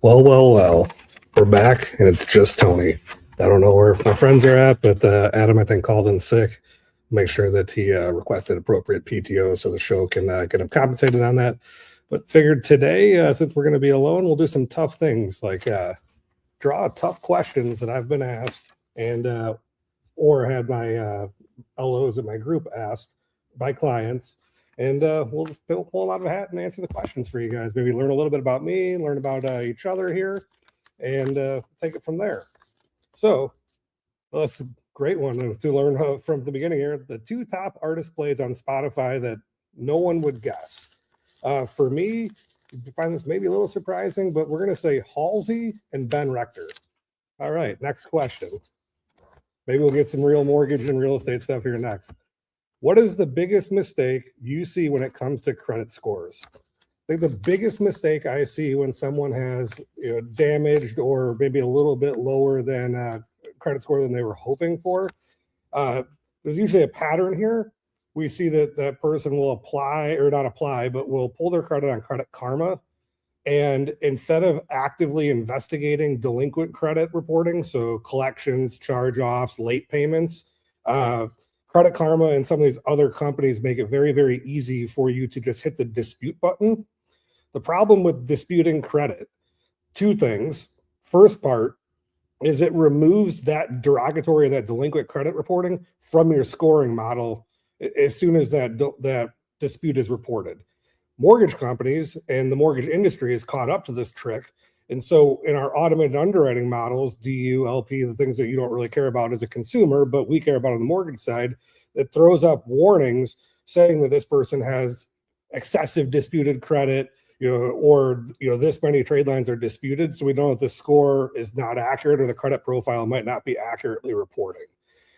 Well. We're back, and it's just Tony. I don't know where my friends are at, but Adam, I think, called in sick. Make sure that he requested appropriate PTO so the show can get him compensated on that. But figured today, since we're going to be alone, we'll do some tough things like draw tough questions that I've been asked and or had my LOs in my group asked by clients. And we'll just pull a lot of a hat and answer the questions for you guys. Maybe learn a little bit about me, learn about each other here, and take it from there. So that's a great one to learn from the beginning here. The two top artist plays on Spotify that no one would guess. For me, you find this maybe a little surprising, but we're going to say Halsey and Ben Rector. All right, next question. Maybe we'll get some real mortgage and real estate stuff here next. What is the biggest mistake you see when it comes to credit scores? I think the biggest mistake I see when someone has damaged or maybe a little bit lower than credit score than they were hoping for, there's usually a pattern here. We see that that person will apply or not apply, but will pull their credit on Credit Karma. And instead of actively investigating delinquent credit reporting, so collections, charge-offs, late payments, Credit Karma and some of these other companies make it very, very easy for you to just hit the dispute button. The problem with disputing credit, two things. First part is it removes that derogatory, that delinquent credit reporting from your scoring model as soon as that dispute is reported. Mortgage companies and the mortgage industry is caught up to this trick. And so in our automated underwriting models, DU, LP, the things that you don't really care about as a consumer, but we care about on the mortgage side, it throws up warnings saying that this person has excessive disputed credit, or this many trade lines are disputed. So we know that the score is not accurate or the credit profile might not be accurately reporting.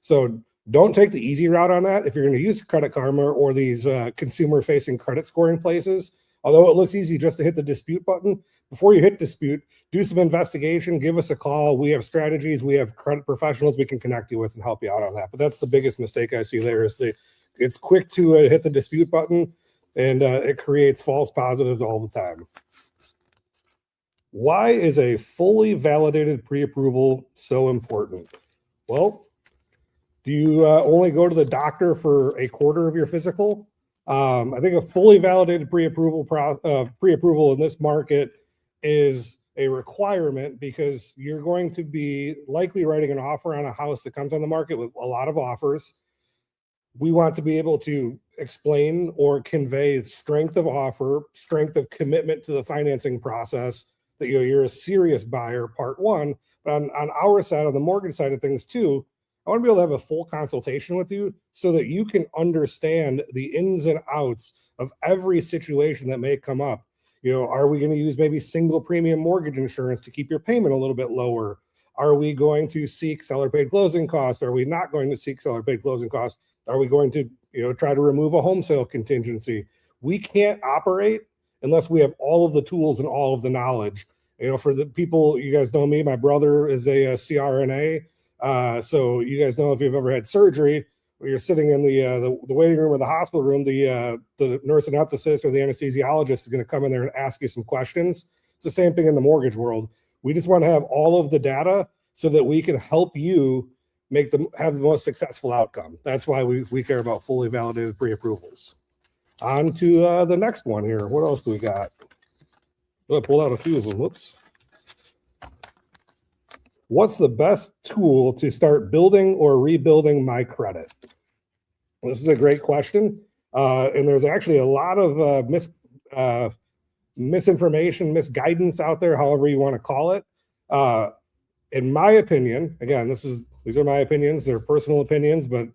So don't take the easy route on that. If you're going to use Credit Karma or these consumer-facing credit scoring places, although it looks easy just to hit the dispute button, before you hit dispute, do some investigation, give us a call. We have strategies, we have credit professionals we can connect you with and help you out on that. But that's the biggest mistake I see there is it's quick to hit the dispute button, and it creates false positives all the time. Why is a fully validated pre-approval so important? Well, do you only go to the doctor for a quarter of your physical? I think a fully validated pre-approval in this market is a requirement because you're going to be likely writing an offer on a house that comes on the market with a lot of offers. We want to be able to explain or convey strength of offer, strength of commitment to the financing process, that you're a serious buyer, part one. But on our side, on the mortgage side of things too, I want to be able to have a full consultation with you so that you can understand the ins and outs of every situation that may come up. Are we going to use maybe single premium mortgage insurance to keep your payment a little bit lower? Are we going to seek seller paid closing costs? Are we not going to seek seller paid closing costs? Are we going to try to remove a home sale contingency? We can't operate unless we have all of the tools and all of the knowledge. For the people, you guys know me, my brother is a CRNA. So you guys know if you've ever had surgery, where you're sitting in the waiting room or the hospital room, the nurse anesthetist or the anesthesiologist is going to come in there and ask you some questions. It's the same thing in the mortgage world. We just want to have all of the data so that we can help you have the most successful outcome. That's why we care about fully validated pre-approvals. On to the next one here. What else do we got? I pulled out a few of them. Whoops. What's the best tool to start building or rebuilding my credit? This is a great question. And there's actually a lot of misinformation, misguidance out there, however you want to call it. In my opinion, again, these are my opinions, they're personal opinions, but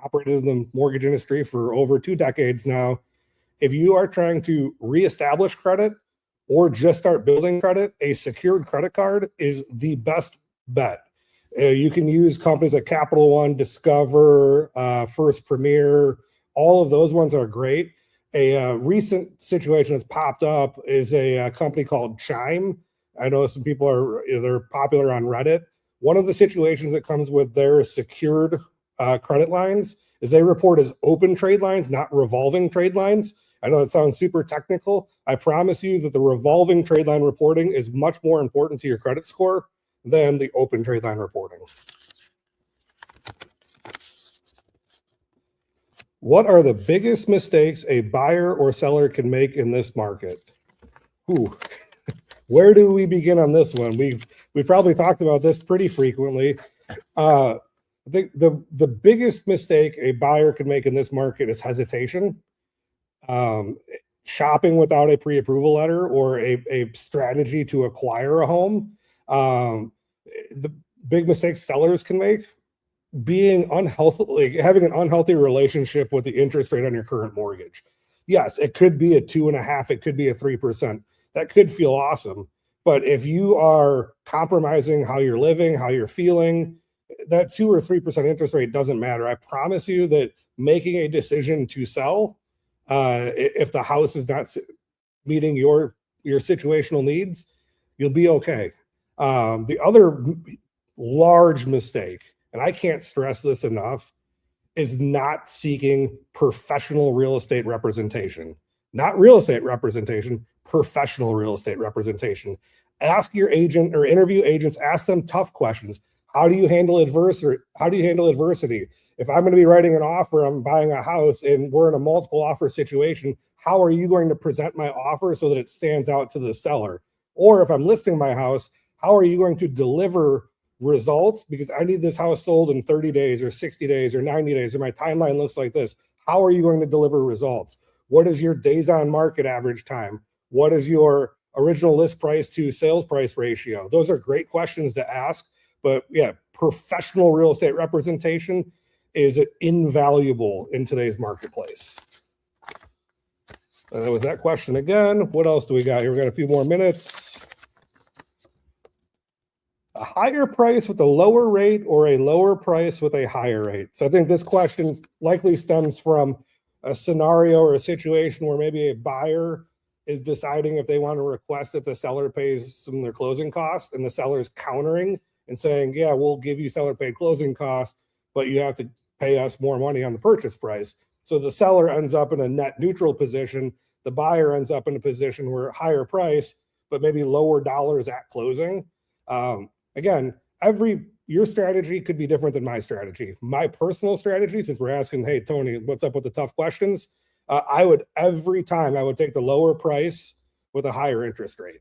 operated in the mortgage industry for over 2 decades now. If you are trying to reestablish credit or just start building credit, a secured credit card is the best bet. You can use companies like Capital One, Discover, First Premier. All of those ones are great. A recent situation that's popped up is a company called Chime. I know some people they're popular on Reddit. One of the situations that comes with their secured credit lines is they report as open trade lines, not revolving trade lines. I know it sounds super technical. I promise you that the revolving trade line reporting is much more important to your credit score than the open trade line reporting. What are the biggest mistakes a buyer or seller can make in this market? Ooh, where do we begin on this one? We've probably talked about this pretty frequently. I think the biggest mistake a buyer can make in this market is hesitation. Shopping without a pre-approval letter or a strategy to acquire a home. The big mistakes sellers can make, being unhealthy, like having an unhealthy relationship with the interest rate on your current mortgage. Yes, it could be a 2.5%, it could be a 3%. That could feel awesome. But if you are compromising how you're living, how you're feeling, that 2 or 3% interest rate doesn't matter. I promise you that making a decision to sell, if the house is not meeting your situational needs, you'll be okay. The other large mistake, and I can't stress this enough, is not seeking professional real estate representation. Not real estate representation, professional real estate representation. Ask your agent or interview agents, ask them tough questions. How do you handle adversity? How do you handle adversity? If I'm going to be writing an offer, I'm buying a house and we're in a multiple offer situation, how are you going to present my offer so that it stands out to the seller? Or if I'm listing my house, how are you going to deliver results? Because I need this house sold in 30 days or 60 days or 90 days, or my timeline looks like this. How are you going to deliver results? What is your days on market average time? What is your original list price to sales price ratio? Those are great questions to ask. But yeah, professional real estate representation is invaluable in today's marketplace. With that question again, what else do we got here? We got a few more minutes. A higher price with a lower rate or a lower price with a higher rate? So I think this question likely stems from a scenario or a situation where maybe a buyer is deciding if they want to request that the seller pays some of their closing costs, and the seller is countering and saying, yeah, we'll give you seller paid closing costs, but you have to pay us more money on the purchase price. So the seller ends up in a net neutral position. The buyer ends up in a position where higher price, but maybe lower dollars at closing. Again, your strategy could be different than my strategy. My personal strategy, since we're asking, hey, Tony, what's up with the tough questions? Every time I would take the lower price with a higher interest rate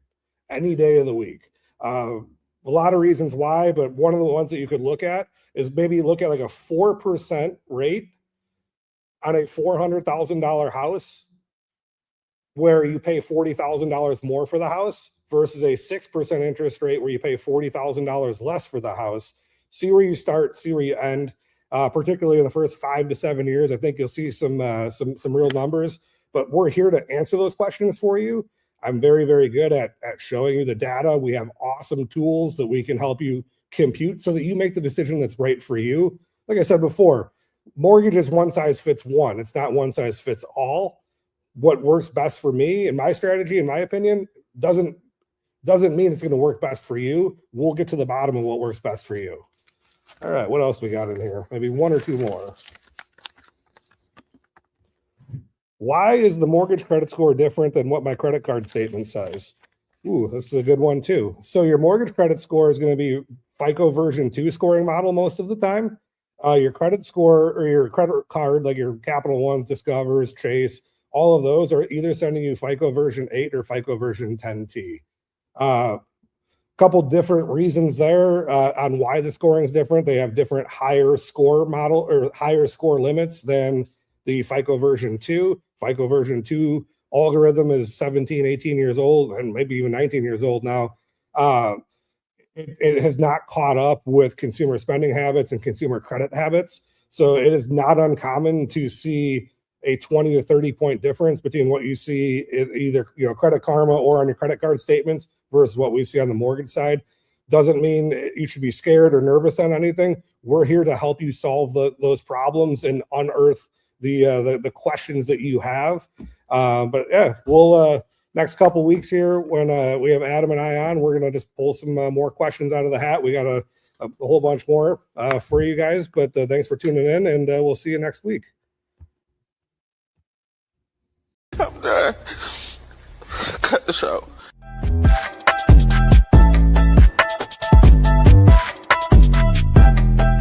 any day of the week. A lot of reasons why, but one of the ones that you could look at is maybe look at like a 4% rate on a $400,000 house where you pay $40,000 more for the house versus a 6% interest rate where you pay $40,000 less for the house. See where you start, see where you end. Particularly in the first 5 to 7 years, I think you'll see some real numbers. But we're here to answer those questions for you. I'm very, very good at showing you the data. We have awesome tools that we can help you compute so that you make the decision that's right for you. Like I said before, mortgage is one size fits one. It's not one size fits all. What works best for me and my strategy, in my opinion, doesn't mean it's going to work best for you. We'll get to the bottom of what works best for you. All right, what else we got in here? Maybe one or two more. Why is the mortgage credit score different than what my credit card statement says? Ooh, this is a good one too. So your mortgage credit score is going to be FICO version 2 scoring model most of the time. Your credit score or your credit card, like your Capital Ones, Discovers, Chase, all of those are either sending you FICO version 8 or FICO version 10T. Couple different reasons there on why the scoring is different. They have different higher score model or higher score limits than the FICO version 2. FICO version 2 algorithm is 17, 18 years old, and maybe even 19 years old now. It has not caught up with consumer spending habits and consumer credit habits. So it is not uncommon to see a 20 to 30 point difference between what you see in either Credit Karma or on your credit card statements versus what we see on the mortgage side. Doesn't mean you should be scared or nervous on anything. We're here to help you solve those problems and unearth the questions that you have. But yeah, we'll next couple weeks here when we have Adam and I on, we're gonna just pull some more questions out of the hat. We got a whole bunch more for you guys. But thanks for tuning in, and we'll see you next week. there. Cut the show.